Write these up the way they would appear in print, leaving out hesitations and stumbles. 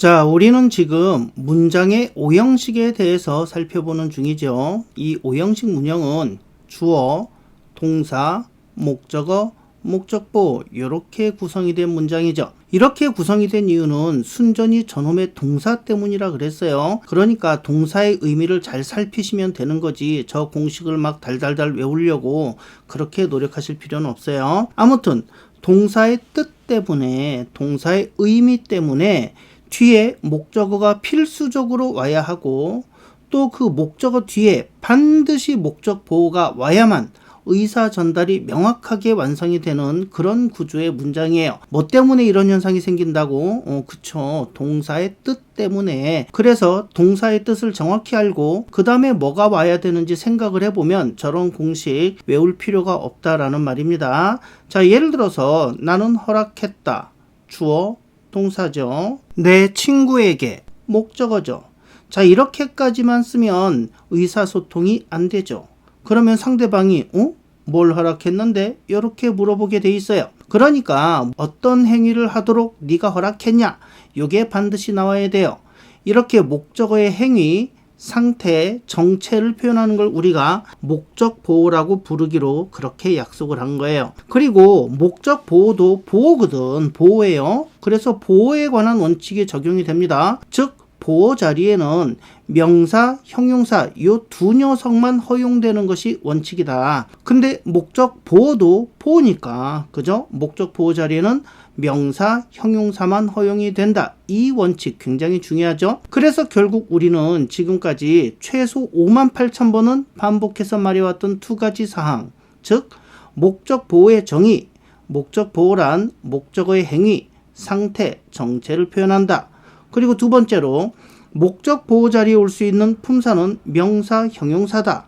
자, 우리는 지금 문장의 오형식에 대해서 살펴보는 중이죠. 이 오형식 문형은 주어, 동사, 목적어, 목적보 이렇게 구성이 된 문장이죠. 이렇게 구성이 된 이유는 순전히 저놈의 동사 때문이라 그랬어요. 그러니까 동사의 의미를 잘 살피시면 되는 거지 저 공식을 막 달달달 외우려고 그렇게 노력하실 필요는 없어요. 아무튼 동사의 뜻 때문에, 동사의 의미 때문에 뒤에 목적어가 필수적으로 와야 하고, 또 그 목적어 뒤에 반드시 목적 보호가 와야만 의사 전달이 명확하게 완성이 되는 그런 구조의 문장이에요. 뭐 때문에 이런 현상이 생긴다고? 그쵸. 동사의 뜻 때문에. 그래서 동사의 뜻을 정확히 알고 그 다음에 뭐가 와야 되는지 생각을 해보면 저런 공식 외울 필요가 없다라는 말입니다. 자, 예를 들어서 나는 허락했다. 주어, 동사죠. 내 친구에게, 목적어죠. 자, 이렇게까지만 쓰면 의사소통이 안 되죠. 그러면 상대방이 뭘 허락했는데? 이렇게 물어보게 돼 있어요. 그러니까 어떤 행위를 하도록 네가 허락했냐? 이게 반드시 나와야 돼요. 이렇게 목적어의 행위, 상태, 정체를 표현하는 걸 우리가 목적 보호라고 부르기로 그렇게 약속을 한 거예요. 그리고 목적 보호도 보호거든. 보호예요. 그래서 보호에 관한 원칙이 적용이 됩니다. 즉 보호 자리에는 명사, 형용사 이 두 녀석만 허용되는 것이 원칙이다. 근데 목적 보호도 보호니까, 그죠? 목적 보호 자리에는 명사, 형용사만 허용이 된다. 이 원칙 굉장히 중요하죠. 그래서 결국 우리는 지금까지 최소 58,000번은 반복해서 말해왔던 두 가지 사항, 즉 목적 보호의 정의, 목적 보호란 목적어의 행위, 상태, 정체를 표현한다. 그리고 두 번째로 목적 보호 자리에 올 수 있는 품사는 명사, 형용사다.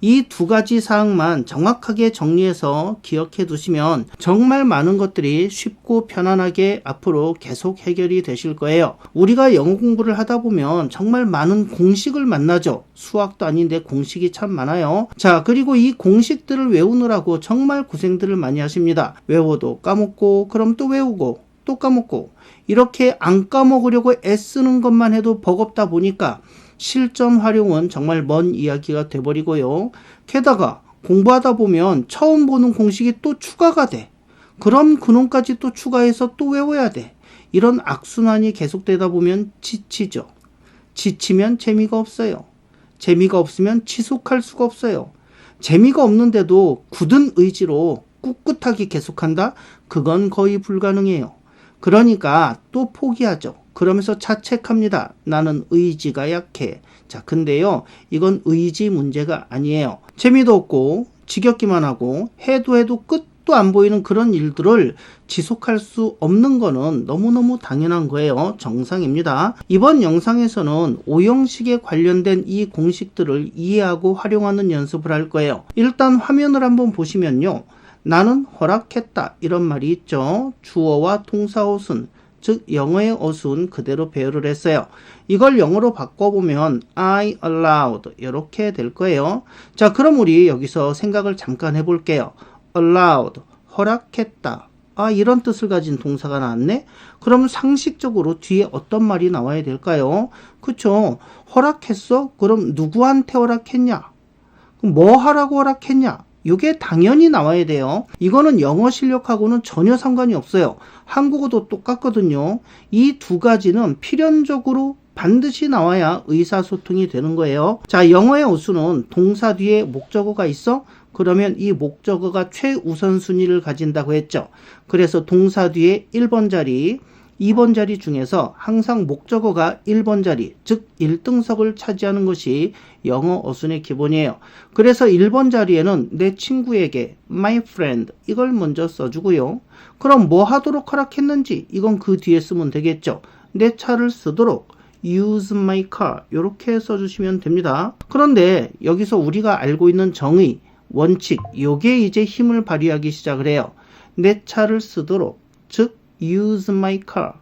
이 두 가지 사항만 정확하게 정리해서 기억해 두시면 정말 많은 것들이 쉽고 편안하게 앞으로 계속 해결이 되실 거예요. 우리가 영어 공부를 하다 보면 정말 많은 공식을 만나죠. 수학도 아닌데 공식이 참 많아요. 자, 그리고 이 공식들을 외우느라고 정말 고생들을 많이 하십니다. 외워도 까먹고, 그럼 또 외우고, 또 까먹고, 이렇게 안 까먹으려고 애쓰는 것만 해도 버겁다 보니까 실전 활용은 정말 먼 이야기가 돼버리고요. 게다가 공부하다 보면 처음 보는 공식이 또 추가가 돼. 그럼 그놈까지 또 추가해서 또 외워야 돼. 이런 악순환이 계속되다 보면 지치죠. 지치면 재미가 없어요. 재미가 없으면 지속할 수가 없어요. 재미가 없는데도 굳은 의지로 꿋꿋하게 계속한다? 그건 거의 불가능해요. 그러니까 또 포기하죠. 그러면서 자책합니다. 나는 의지가 약해. 자, 근데요, 이건 의지 문제가 아니에요. 재미도 없고 지겹기만 하고 해도 끝도 안 보이는 그런 일들을 지속할 수 없는 거는 너무너무 당연한 거예요. 정상입니다. 이번 영상에서는 오형식에 관련된 이 공식들을 이해하고 활용하는 연습을 할 거예요. 일단 화면을 한번 보시면요. 나는 허락했다 이런 말이 있죠. 주어와 동사 어순, 즉 영어의 어순 그대로 배열을 했어요. 이걸 영어로 바꿔보면 I allowed 이렇게 될 거예요. 자, 그럼 우리 여기서 생각을 잠깐 해볼게요. allowed, 허락했다. 아, 이런 뜻을 가진 동사가 나왔네. 그럼 상식적으로 뒤에 어떤 말이 나와야 될까요? 그쵸? 허락했어? 그럼 누구한테 허락했냐? 그럼 뭐 하라고 허락했냐? 이게 당연히 나와야 돼요. 이거는 영어 실력하고는 전혀 상관이 없어요. 한국어도 똑같거든요. 이 두 가지는 필연적으로 반드시 나와야 의사소통이 되는 거예요. 자, 영어의 어수는 동사 뒤에 목적어가 있어? 그러면 이 목적어가 최우선순위를 가진다고 했죠. 그래서 동사 뒤에 1번 자리, 2번 자리 중에서 항상 목적어가 1번 자리, 즉 1등석을 차지하는 것이 영어 어순의 기본이에요. 그래서 1번 자리에는 내 친구에게 my friend 이걸 먼저 써주고요. 그럼 뭐 하도록 허락했는지 이건 그 뒤에 쓰면 되겠죠. 내 차를 쓰도록 use my car 이렇게 써주시면 됩니다. 그런데 여기서 우리가 알고 있는 정의, 원칙 요게 이제 힘을 발휘하기 시작을 해요. 내 차를 쓰도록, 즉 use my car.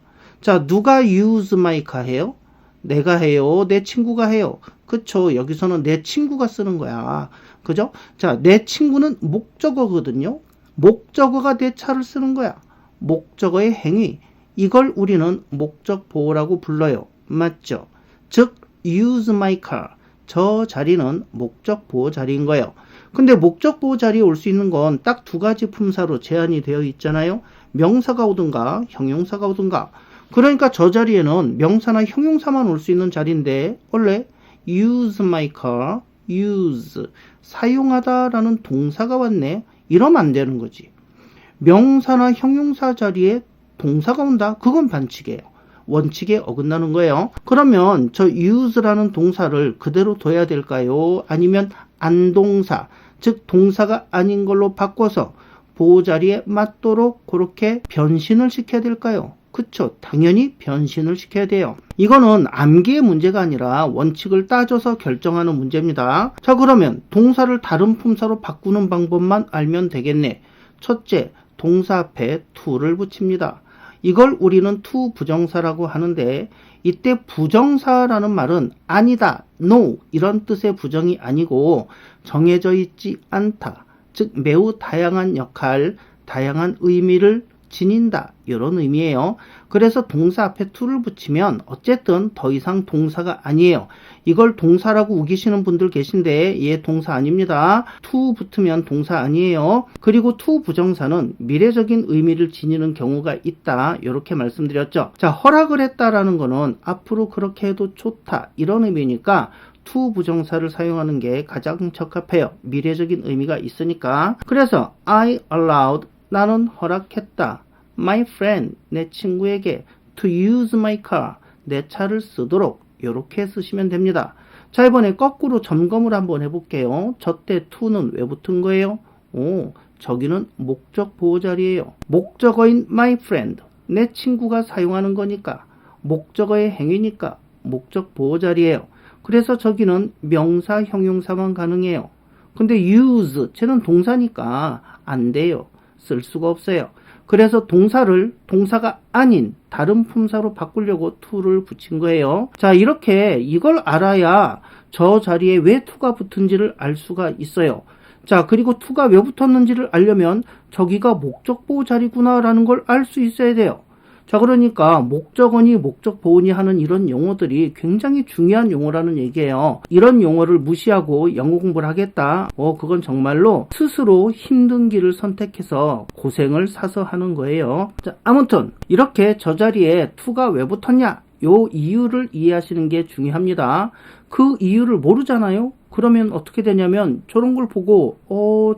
자, 누가 use my car 해요? 내가 해요? 내 친구가 해요? 그쵸? 여기서는 내 친구가 쓰는 거야. 그죠? 자, 내 친구는 목적어거든요. 목적어가 내 차를 쓰는 거야. 목적어의 행위. 이걸 우리는 목적 보호라고 불러요. 맞죠? 즉 use my car. 저 자리는 목적 보호 자리인 거예요. 근데 목적 보호 자리에 올 수 있는 건 딱 두 가지 품사로 제한이 되어 있잖아요. 명사가 오든가 형용사가 오든가. 그러니까 저 자리에는 명사나 형용사만 올 수 있는 자리인데 원래 use my car, use 사용하다 라는 동사가 왔네. 이러면 안 되는 거지. 명사나 형용사 자리에 동사가 온다? 그건 반칙이에요. 원칙에 어긋나는 거예요. 그러면 저 use라는 동사를 그대로 둬야 될까요? 아니면 안동사, 즉 동사가 아닌 걸로 바꿔서 보호 자리에 맞도록 그렇게 변신을 시켜야 될까요? 그쵸. 당연히 변신을 시켜야 돼요. 이거는 암기의 문제가 아니라 원칙을 따져서 결정하는 문제입니다. 자, 그러면 동사를 다른 품사로 바꾸는 방법만 알면 되겠네. 첫째, 동사 앞에 to를 붙입니다. 이걸 우리는 to 부정사라고 하는데 이때 부정사라는 말은 아니다, no 이런 뜻의 부정이 아니고 정해져 있지 않다. 즉 매우 다양한 역할, 다양한 의미를 지닌다 이런 의미예요. 그래서 동사 앞에 to를 붙이면 어쨌든 더 이상 동사가 아니에요. 이걸 동사라고 우기시는 분들 계신데 얘 동사 아닙니다. to 붙으면 동사 아니에요. 그리고 to 부정사는 미래적인 의미를 지니는 경우가 있다 이렇게 말씀드렸죠. 자, 허락을 했다라는 거는 앞으로 그렇게 해도 좋다 이런 의미니까 to 부정사를 사용하는 게 가장 적합해요. 미래적인 의미가 있으니까. 그래서 I allowed 나는 허락했다. My friend, 내 친구에게 to use my car, 내 차를 쓰도록 이렇게 쓰시면 됩니다. 자, 이번에 거꾸로 점검을 한번 해볼게요. 저때 to는 왜 붙은 거예요? 저기는 목적 보호 자리예요. 목적어인 my friend, 내 친구가 사용하는 거니까 목적어의 행위니까 목적 보호 자리예요. 그래서 저기는 명사, 형용사만 가능해요. 근데 use, 쟤는 동사니까 안 돼요. 쓸 수가 없어요. 그래서 동사를 동사가 아닌 다른 품사로 바꾸려고 to를 붙인 거예요. 자, 이렇게 이걸 알아야 저 자리에 왜 to가 붙은지를 알 수가 있어요. 자, 그리고 to가 왜 붙었는지를 알려면 저기가 목적 보호 자리구나 라는 걸 알 수 있어야 돼요. 자, 그러니까 목적어니 목적 보호니 하는 이런 용어들이 굉장히 중요한 용어라는 얘기예요. 이런 용어를 무시하고 영어 공부를 하겠다. 그건 정말로 스스로 힘든 길을 선택해서 고생을 사서 하는 거예요. 자, 아무튼 이렇게 저 자리에 to가 왜 붙었냐? 요 이유를 이해하시는 게 중요합니다. 그 이유를 모르잖아요? 그러면 어떻게 되냐면 저런 걸 보고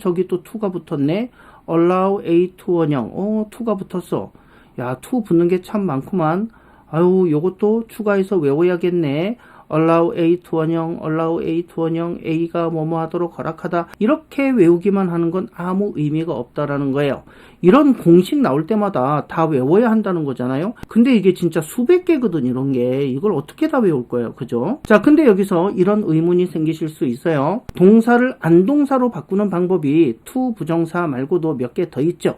저기 또 to가 붙었네. allow A to 원형. to가 붙었어. 야, to 붙는 게 참 많구만. 아유, 요것도 추가해서 외워야겠네. allow A to 원형, allow A to 원형, A가 뭐뭐 하도록 허락하다. 이렇게 외우기만 하는 건 아무 의미가 없다라는 거예요. 이런 공식 나올 때마다 다 외워야 한다는 거잖아요. 근데 이게 진짜 수백 개거든, 이런 게. 이걸 어떻게 다 외울 거예요, 그죠? 자, 근데 여기서 이런 의문이 생기실 수 있어요. 동사를 안동사로 바꾸는 방법이 to 부정사 말고도 몇 개 더 있죠.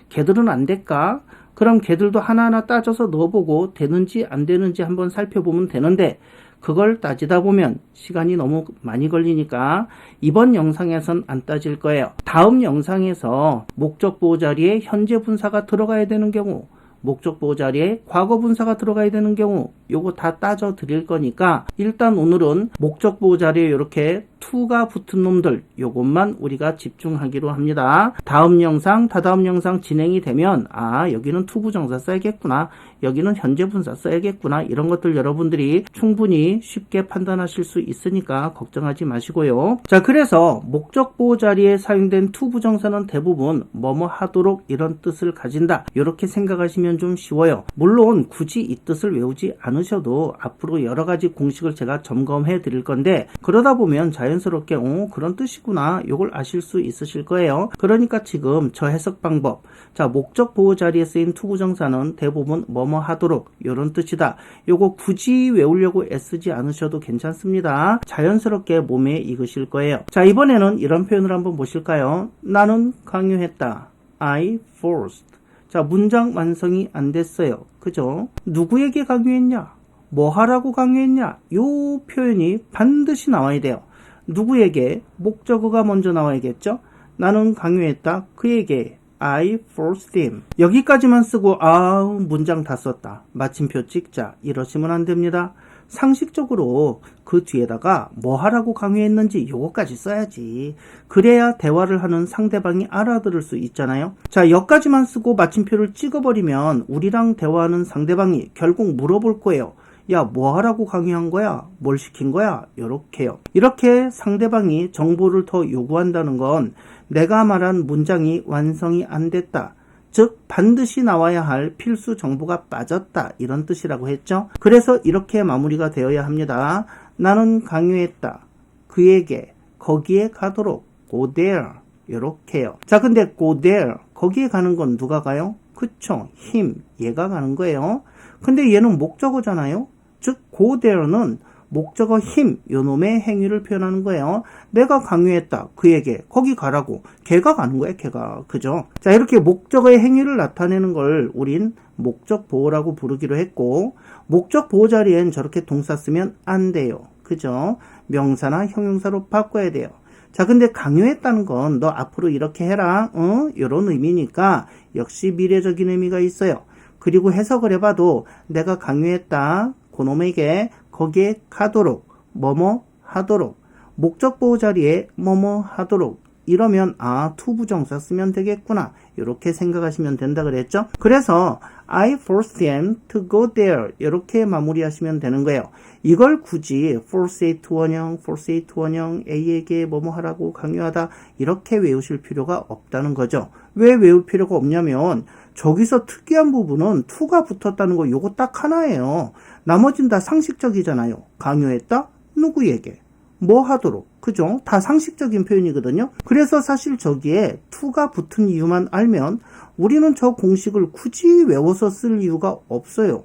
걔들은 안 될까? 그럼 걔들도 하나하나 따져서 넣어보고 되는지 안 되는지 한번 살펴보면 되는데 그걸 따지다 보면 시간이 너무 많이 걸리니까 이번 영상에선 안 따질 거예요. 다음 영상에서 목적 보호 자리에 현재 분사가 들어가야 되는 경우, 목적 보호 자리에 과거 분사가 들어가야 되는 경우 요거 다 따져 드릴 거니까 일단 오늘은 목적 보호 자리에 이렇게 to가 붙은 놈들 요것만 우리가 집중하기로 합니다. 다음 영상, 다다음 영상 진행이 되면 여기는 to 부정사 써야겠구나, 여기는 현재 분사 써야겠구나, 이런 것들 여러분들이 충분히 쉽게 판단하실 수 있으니까 걱정하지 마시고요. 자, 그래서 목적 보호 자리에 사용된 to 부정사는 대부분 뭐뭐 하도록 이런 뜻을 가진다 이렇게 생각하시면 좀 쉬워요. 물론 굳이 이 뜻을 외우지 않으셔도 앞으로 여러 가지 공식을 제가 점검해 드릴 건데 그러다 보면 자연스럽게 그런 뜻이구나 요걸 아실 수 있으실 거예요. 그러니까 지금 저 해석 방법, 자, 목적 보호 자리에 쓰인 to 부정사는 대부분 뭐뭐 하도록 이런 뜻이다. 요거 굳이 외우려고 애쓰지 않으셔도 괜찮습니다. 자연스럽게 몸에 익으실 거예요. 자, 이번에는 이런 표현을 한번 보실까요? 나는 강요했다. I forced. 자, 문장 완성이 안 됐어요. 그죠? 누구에게 강요했냐? 뭐 하라고 강요했냐? 요 표현이 반드시 나와야 돼요. 누구에게? 목적어가 먼저 나와야겠죠? 나는 강요했다. 그에게. I forced him. 여기까지만 쓰고 아우 문장 다 썼다. 마침표 찍자. 이러시면 안 됩니다. 상식적으로 그 뒤에다가 뭐 하라고 강요했는지 요거까지 써야지. 그래야 대화를 하는 상대방이 알아들을 수 있잖아요. 자, 여기까지만 쓰고 마침표를 찍어버리면 우리랑 대화하는 상대방이 결국 물어볼 거예요. 야, 뭐 하라고 강요한 거야? 뭘 시킨 거야? 요렇게요. 이렇게 상대방이 정보를 더 요구한다는 건 내가 말한 문장이 완성이 안 됐다. 즉 반드시 나와야 할 필수 정보가 빠졌다. 이런 뜻이라고 했죠. 그래서 이렇게 마무리가 되어야 합니다. 나는 강요했다. 그에게 거기에 가도록 go there. 요렇게요. 자, 근데 go there. 거기에 가는 건 누가 가요? 그쵸. him. 얘가 가는 거예요. 근데 얘는 목적어잖아요. 즉 go there는 목적어 him 요놈의 행위를 표현하는 거예요. 내가 강요했다. 그에게 거기 가라고. 걔가 가는 거야. 걔가. 그죠? 자, 이렇게 목적어의 행위를 나타내는 걸 우린 목적 보호라고 부르기로 했고 목적 보호 자리엔 저렇게 동사 쓰면 안 돼요. 그죠? 명사나 형용사로 바꿔야 돼요. 자, 근데 강요했다는 건 너 앞으로 이렇게 해라. 이런 의미니까 역시 미래적인 의미가 있어요. 그리고 해석을 해봐도 내가 강요했다. 그놈에게 거기에 가도록 뭐뭐 하도록 목적 보호 자리에 뭐뭐 하도록 이러면 투부정사 쓰면 되겠구나. 이렇게 생각하시면 된다 그랬죠. 그래서 I forced them to go there 이렇게 마무리하시면 되는 거예요. 이걸 굳이 force A to 원형, force A to 원형, A에게 뭐뭐 하라고 강요하다 이렇게 외우실 필요가 없다는 거죠. 왜 외울 필요가 없냐면 저기서 특이한 부분은 to가 붙었다는 거 요거 딱 하나예요. 나머진 다 상식적이잖아요. 강요했다? 누구에게? 뭐 하도록? 그죠? 다 상식적인 표현이거든요. 그래서 사실 저기에 to가 붙은 이유만 알면 우리는 저 공식을 굳이 외워서 쓸 이유가 없어요.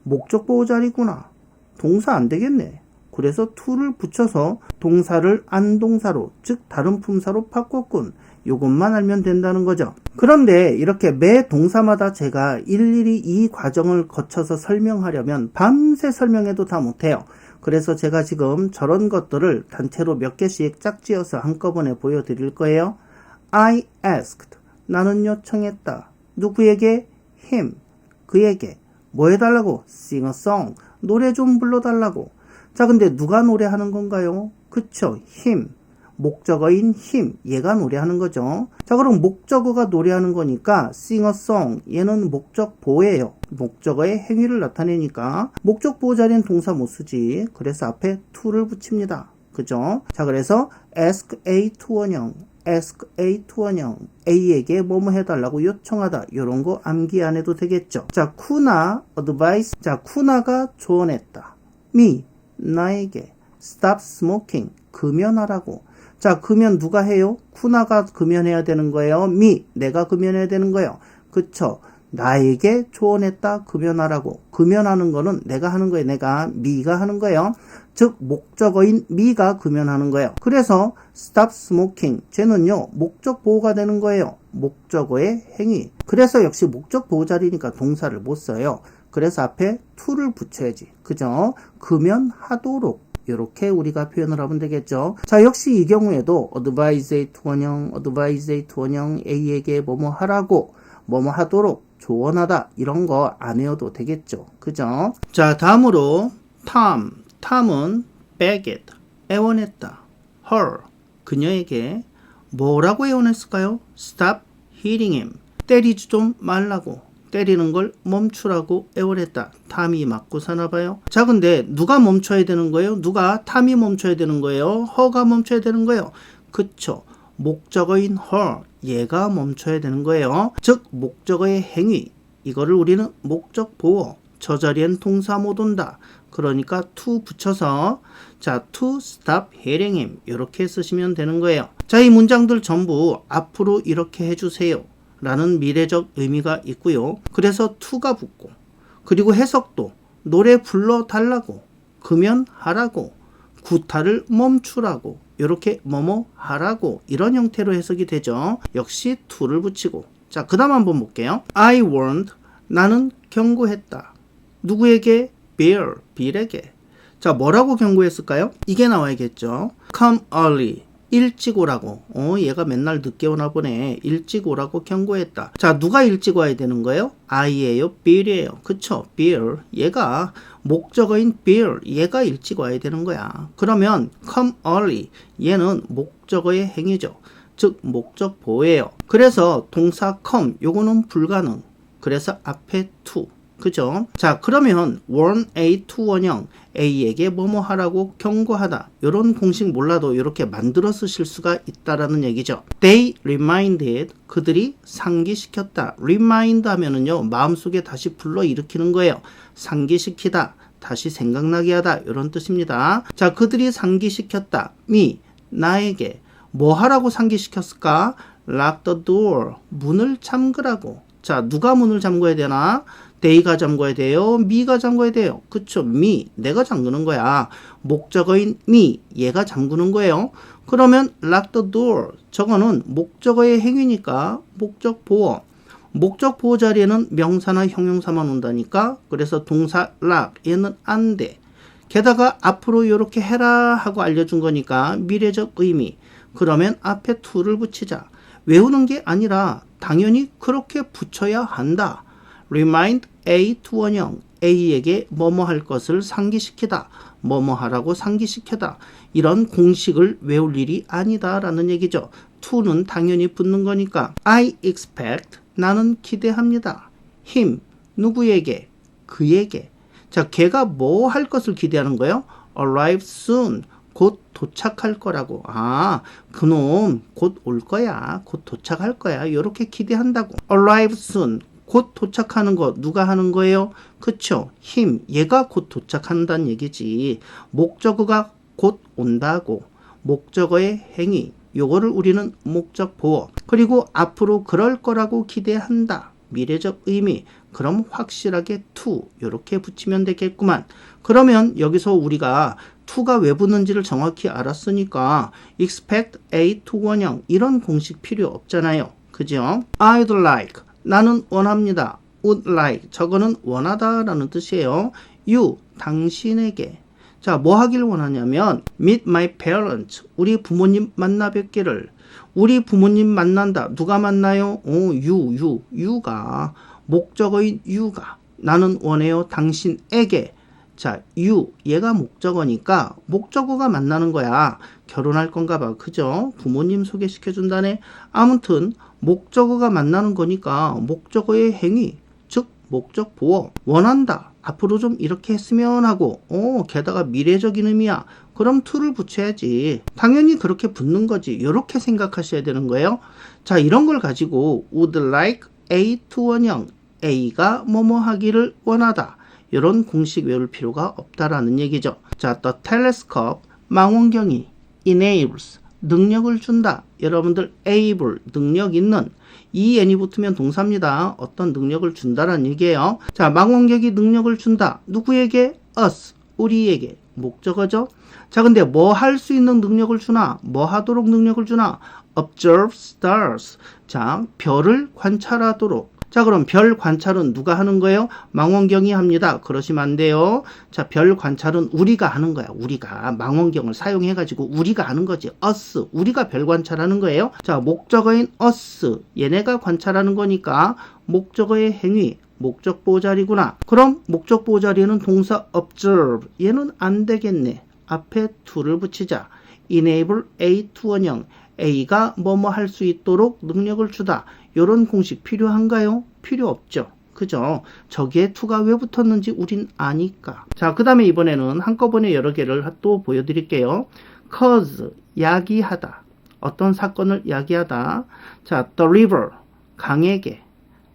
목적 보호 자리구나. 동사 안 되겠네. 그래서 to를 붙여서 동사를 안동사로, 즉 다른 품사로 바꿨군. 요것만 알면 된다는 거죠. 그런데 이렇게 매 동사마다 제가 일일이 이 과정을 거쳐서 설명하려면 밤새 설명해도 다 못해요. 그래서 제가 지금 저런 것들을 단체로 몇 개씩 짝지어서 한꺼번에 보여드릴 거예요. I asked. 나는 요청했다. 누구에게? him. 그에게. 뭐 해달라고? sing a song. 노래 좀 불러달라고. 자, 근데 누가 노래하는 건가요? 그쵸? him. 목적어인 him. 얘가 노래하는 거죠. 자, 그럼 목적어가 노래하는 거니까 sing a song. 얘는 목적 보호예요. 목적어의 행위를 나타내니까 목적 보호 자리엔 동사 못 쓰지. 그래서 앞에 to를 붙입니다. 그죠? 자, 그래서 ask A to 원형. ask A to 원형. A에게 뭐뭐 해달라고 요청하다. 이런 거 암기 안 해도 되겠죠. 자, 쿠나 advice. 자, 쿠나가 조언했다. me. 나에게. stop smoking. 금연하라고. 자, 금연 누가 해요? 쿠나가 금연해야 되는 거예요. me. 내가 금연해야 되는 거예요. 그쵸? 나에게 조언했다. 금연하라고. 금연하는 거는 내가 하는 거예요. 내가. me가 하는 거예요. 즉 목적어인 me가 금연하는 거예요. 그래서 stop smoking. 쟤는요. 목적 보호가 되는 거예요. 목적어의 행위. 그래서 역시 목적 보호 자리니까 동사를 못 써요. 그래서 앞에 to를 붙여야지. 그죠? 금연하도록. 이렇게 우리가 표현을 하면 되겠죠. 자, 역시 이 경우에도 advise A to 원형, advise A to 원형, A에게 뭐뭐 하라고, 뭐뭐 하도록, 조언하다 이런 거 안 외워도 되겠죠. 그죠? 자, 다음으로 Tom. Tom은 begged, 애원했다. her, 그녀에게 뭐라고 애원했을까요? stop hitting him. 때리지 좀 말라고. 때리는 걸 멈추라고 애원했다. 탐이 맞고 사나봐요. 자, 근데 누가 멈춰야 되는 거예요? 누가? 탐이 멈춰야 되는 거예요? her가 멈춰야 되는 거예요? 그쵸. 목적어인 her, 얘가 멈춰야 되는 거예요. 즉 목적어의 행위, 이거를 우리는 목적 보호, 저 자리엔 동사 못 온다. 그러니까 to 붙여서 자, to stop hitting him 이렇게 쓰시면 되는 거예요. 자, 이 문장들 전부 앞으로 이렇게 해주세요 라는 미래적 의미가 있고요. 그래서 to가 붙고, 그리고 해석도 노래 불러달라고, 금연하라고, 구타를 멈추라고, 이렇게 뭐뭐 하라고 이런 형태로 해석이 되죠. 역시 to를 붙이고. 자, 그 다음 한번 볼게요. I warned. 나는 경고했다. 누구에게? 빌에게. 자, 뭐라고 경고했을까요? 이게 나와야겠죠. Come early. 일찍 오라고. 얘가 맨날 늦게 오나 보네. 일찍 오라고 경고했다. 자, 누가 일찍 와야 되는 거예요? I예요? Bill이에요. 그쵸? Bill. 얘가 목적어인 Bill. 얘가 일찍 와야 되는 거야. 그러면 come early. 얘는 목적어의 행위죠. 즉 목적 보호예요. 그래서 동사 come 요거는 불가능. 그래서 앞에 to. 그죠? 자, 그러면 warn A to 원형 A에게 뭐뭐 하라고 경고하다. 이런 공식 몰라도 이렇게 만들어 쓰실 수가 있다라는 얘기죠. They reminded. 그들이 상기시켰다. remind 하면은요, 마음속에 다시 불러일으키는 거예요. 상기시키다. 다시 생각나게 하다. 이런 뜻입니다. 자, 그들이 상기시켰다. me. 나에게. 뭐 하라고 상기시켰을까? Lock the door. 문을 잠그라고. 자, 누가 문을 잠궈야 되나? they가 잠궈야 돼요? me가 잠궈야 돼요? 그쵸? me. 내가 잠그는 거야. 목적어인 me. 얘가 잠그는 거예요. 그러면 lock the door. 저거는 목적어의 행위니까 목적 보호. 목적 보호 자리에는 명사나 형용사만 온다니까. 그래서 동사 lock. 얘는 안 돼. 게다가 앞으로 이렇게 해라 하고 알려준 거니까 미래적 의미. 그러면 앞에 to를 붙이자. 외우는 게 아니라 당연히 그렇게 붙여야 한다. remind A to 원형 A에게 뭐뭐 할 것을 상기시키다. 뭐뭐 하라고 상기시켜다. 이런 공식을 외울 일이 아니다 라는 얘기죠. to는 당연히 붙는 거니까 I expect. 나는 기대합니다. him. 누구에게? 그에게. 자, 걔가 뭐 할 것을 기대하는 거예요? arrive soon. 곧 도착할 거라고. 아, 그놈 곧 올 거야. 곧 도착할 거야. 이렇게 기대한다고. arrive soon. 곧 도착하는 거 누가 하는 거예요? 그쵸? him. 얘가 곧 도착한다는 얘기지. 목적어가 곧 온다고. 목적어의 행위. 요거를 우리는 목적 보호. 그리고 앞으로 그럴 거라고 기대한다. 미래적 의미. 그럼 확실하게 to. 이렇게 붙이면 되겠구만. 그러면 여기서 우리가 to가 왜 붙는지를 정확히 알았으니까 expect A to 원형 이런 공식 필요 없잖아요. 그죠? I'd like. 나는 원합니다. would like. 저거는 원하다 라는 뜻이에요. you. 당신에게. 자, 뭐 하길 원하냐면 meet my parents. 우리 부모님 만나 뵙기를. 우리 부모님 만난다. 누가 만나요? you가. 목적어인 you가. 나는 원해요. 당신에게. 자, you. 얘가 목적어니까 목적어가 만나는 거야. 결혼할 건가 봐. 그죠? 부모님 소개시켜준다네. 아무튼 목적어가 만나는 거니까 목적어의 행위. 즉 목적 보호. 원한다. 앞으로 좀 이렇게 했으면 하고 게다가 미래적인 의미야. 그럼 to를 붙여야지. 당연히 그렇게 붙는 거지. 이렇게 생각하셔야 되는 거예요. 자, 이런 걸 가지고 would like A to 원형 A가 뭐뭐 하기를 원하다. 이런 공식 외울 필요가 없다라는 얘기죠. 자, the telescope 망원경이 enables 능력을 준다. 여러분들 able 능력 있는 이 n이 붙으면 동사입니다. 어떤 능력을 준다라는 얘기예요. 자, 망원경이 능력을 준다. 누구에게? us 우리에게. 목적어죠. 자, 근데 뭐 할 수 있는 능력을 주나? 뭐 하도록 능력을 주나? observe stars. 자, 별을 관찰하도록. 자, 그럼 별 관찰은 누가 하는 거예요? 망원경이 합니다. 그러시면 안 돼요. 자, 별 관찰은 우리가 하는 거야. 우리가 망원경을 사용해가지고 우리가 하는 거지. us. 우리가 별 관찰하는 거예요. 자, 목적어인 us. 얘네가 관찰하는 거니까 목적어의 행위. 목적 보호 자리구나. 그럼 목적 보호 자리에는 동사 observe. 얘는 안 되겠네. 앞에 to를 붙이자. enable A to 원형. A가 뭐뭐 할 수 있도록 능력을 주다. 이런 공식 필요한가요? 필요 없죠. 그죠? 저기에 to가 왜 붙었는지 우린 아니까. 자, 그 다음에 이번에는 한꺼번에 여러 개를 또 보여드릴게요. cause, 야기하다. 어떤 사건을 야기하다. 자, the river, 강에게.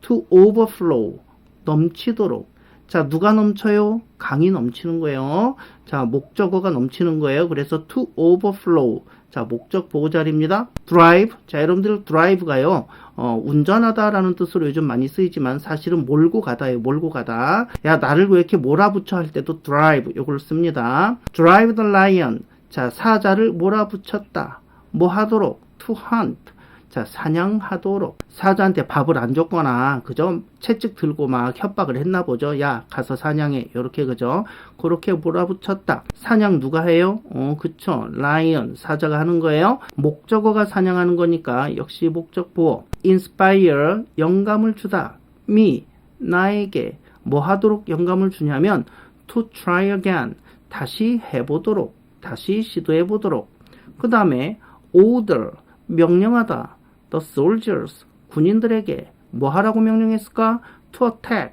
to overflow, 넘치도록. 자, 누가 넘쳐요? 강이 넘치는 거예요. 자, 목적어가 넘치는 거예요. 그래서 to overflow. 자, 목적 보호 자리입니다. drive. 자, 여러분들 drive가요. 운전하다라는 뜻으로 요즘 많이 쓰이지만 사실은 몰고 가다예요. 몰고 가다. 야, 나를 왜 이렇게 몰아붙여 할 때도 drive 요걸 씁니다. drive the lion. 자, 사자를 몰아붙였다. 뭐 하도록? to hunt. 자, 사냥하도록. 사자한테 밥을 안 줬거나, 그죠? 채찍 들고 막 협박을 했나 보죠. 야, 가서 사냥해. 요렇게, 그죠? 그렇게 몰아붙였다. 사냥 누가 해요? 그쵸. 라이언, 사자가 하는 거예요. 목적어가 사냥하는 거니까 역시 목적보호. inspire, 영감을 주다. me, 나에게. 뭐 하도록 영감을 주냐면, to try again. 다시 해보도록. 다시 시도해보도록. 그 다음에, order, 명령하다. The soldiers, 군인들에게 뭐 하라고 명령했을까? To attack,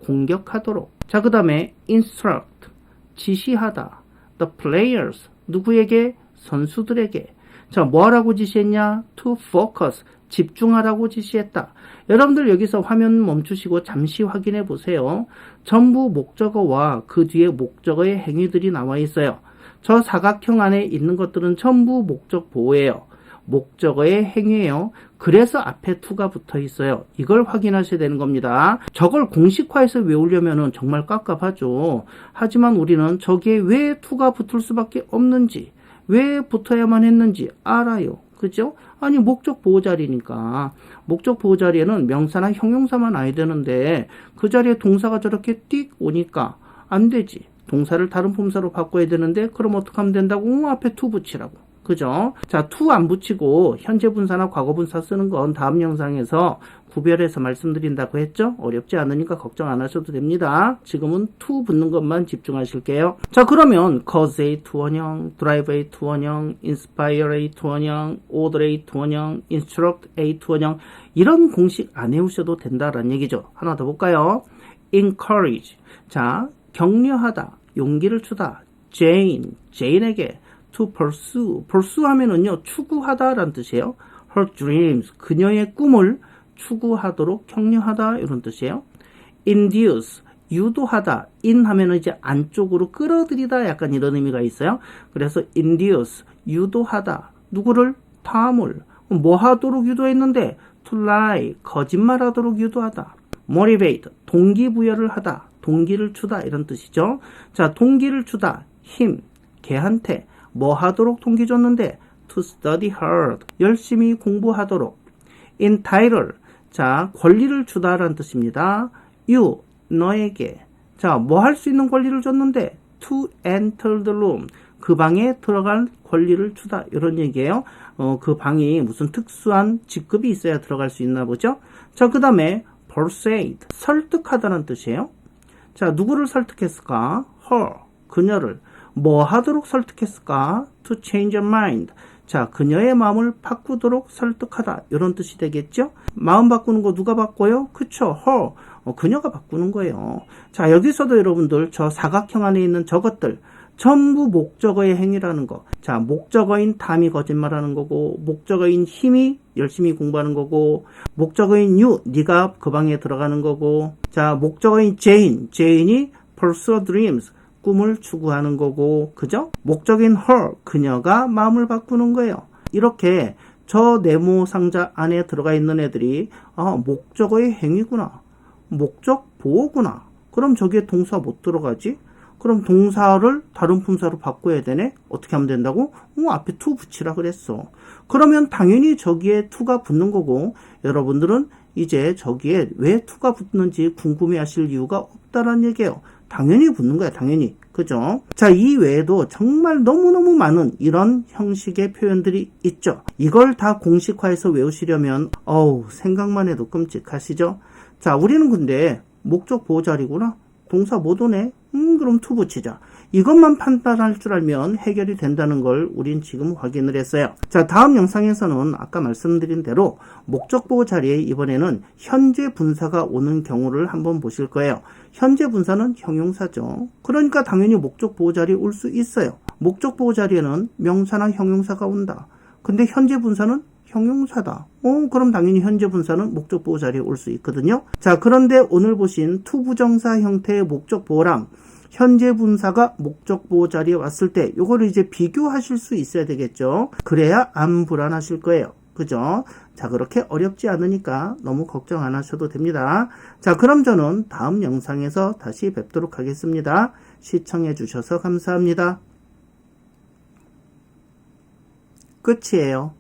공격하도록. 자, 그 다음에 instruct, 지시하다. The players, 누구에게? 선수들에게. 자, 뭐 하라고 지시했냐? To focus, 집중하라고 지시했다. 여러분들 여기서 화면 멈추시고 잠시 확인해 보세요. 전부 목적어와 그 뒤에 목적어의 행위들이 나와 있어요. 저 사각형 안에 있는 것들은 전부 목적 보호예요. 목적어의 행위예요. 그래서 앞에 to가 붙어 있어요. 이걸 확인하셔야 되는 겁니다. 저걸 공식화해서 외우려면 정말 깝깝하죠. 하지만 우리는 저기에 왜 to가 붙을 수밖에 없는지, 왜 붙어야만 했는지 알아요. 그죠? 아니, 목적 보호 자리니까. 목적 보호 자리에는 명사나 형용사만 와야 되는데 그 자리에 동사가 저렇게 띡 오니까 안 되지. 동사를 다른 품사로 바꿔야 되는데 그럼 어떻게 하면 된다고? 앞에 to 붙이라고. 그죠? 자, to 안 붙이고 현재 분사나 과거 분사 쓰는 건 다음 영상에서 구별해서 말씀드린다고 했죠? 어렵지 않으니까 걱정 안 하셔도 됩니다. 지금은 to 붙는 것만 집중하실게요. 자, 그러면 cause A to 원형, drive A to 원형, inspire A to 원형, order A to 원형, instruct A to 원형 이런 공식 안 외우셔도 된다라는 얘기죠. 하나 더 볼까요? encourage. 자, 격려하다, 용기를 주다. Jane, Jane에게 to pursue 하면은요, 추구하다라는 뜻이에요. her dreams, 그녀의 꿈을 추구하도록 격려하다 이런 뜻이에요. induce, 유도하다. in 하면은 이제 안쪽으로 끌어들이다 약간 이런 의미가 있어요. 그래서 induce, 유도하다. 누구를? 탐을. 뭐 하도록 유도했는데? to lie, 거짓말하도록 유도하다. motivate, 동기부여를 하다. 동기를 주다 이런 뜻이죠. 자, 동기를 주다. 힘, 걔한테 뭐 하도록 동기 줬는데? to study hard, 열심히 공부하도록. entitle, 자, 권리를 주다라는 뜻입니다. you, 너에게. 자, 뭐 할 수 있는 권리를 줬는데? to enter the room, 그 방에 들어갈 권리를 주다 이런 얘기예요. 그 방이 무슨 특수한 직급이 있어야 들어갈 수 있나 보죠. 자, 그 다음에 persuade, 설득하다는 뜻이에요. 자, 누구를 설득했을까? her, 그녀를. 뭐 하도록 설득했을까? to change her mind. 자, 그녀의 마음을 바꾸도록 설득하다. 이런 뜻이 되겠죠? 마음 바꾸는 거 누가 바꿔요? 그쵸, her. 그녀가 바꾸는 거예요. 자, 여기서도 여러분들 저 사각형 안에 있는 저것들 전부 목적어의 행위라는 거. 자, 목적어인 탐이 거짓말하는 거고, 목적어인 힘이 열심히 공부하는 거고, 목적어인 you, 네가 그 방에 들어가는 거고, 자, 목적어인 Jane이 pursue dreams, 꿈을 추구하는 거고, 그죠? 목적인 her, 그녀가 마음을 바꾸는 거예요. 이렇게 저 네모 상자 안에 들어가 있는 애들이 목적어의 행위구나, 목적 보호구나. 그럼 저기에 동사 못 들어가지? 그럼 동사를 다른 품사로 바꿔야 되네? 어떻게 하면 된다고? 앞에 to 붙이라 그랬어. 그러면 당연히 저기에 to가 붙는 거고, 여러분들은 이제 저기에 왜 to가 붙는지 궁금해 하실 이유가 없다라는 얘기예요. 당연히 붙는 거야, 당연히. 그죠? 자, 이 외에도 정말 너무너무 많은 이런 형식의 표현들이 있죠. 이걸 다 공식화해서 외우시려면, 생각만 해도 끔찍하시죠? 자, 우리는 근데 목적 보호 자리구나. 동사 못 오네? 그럼 to 붙이자. 이것만 판단할 줄 알면 해결이 된다는 걸 우린 지금 확인을 했어요. 자, 다음 영상에서는 아까 말씀드린 대로 목적 보호 자리에 이번에는 현재 분사가 오는 경우를 한번 보실 거예요. 현재 분사는 형용사죠. 그러니까 당연히 목적 보호 자리에 올 수 있어요. 목적 보호 자리에는 명사나 형용사가 온다. 근데 현재 분사는 형용사다. 그럼 당연히 현재 분사는 목적 보호 자리에 올 수 있거든요. 자, 그런데 오늘 보신 to 부정사 형태의 목적 보호랑 현재 분사가 목적 보호 자리에 왔을 때 요거를 이제 비교하실 수 있어야 되겠죠. 그래야 안 불안하실 거예요. 그죠? 자, 그렇게 어렵지 않으니까 너무 걱정 안 하셔도 됩니다. 자, 그럼 저는 다음 영상에서 다시 뵙도록 하겠습니다. 시청해 주셔서 감사합니다. 끝이에요.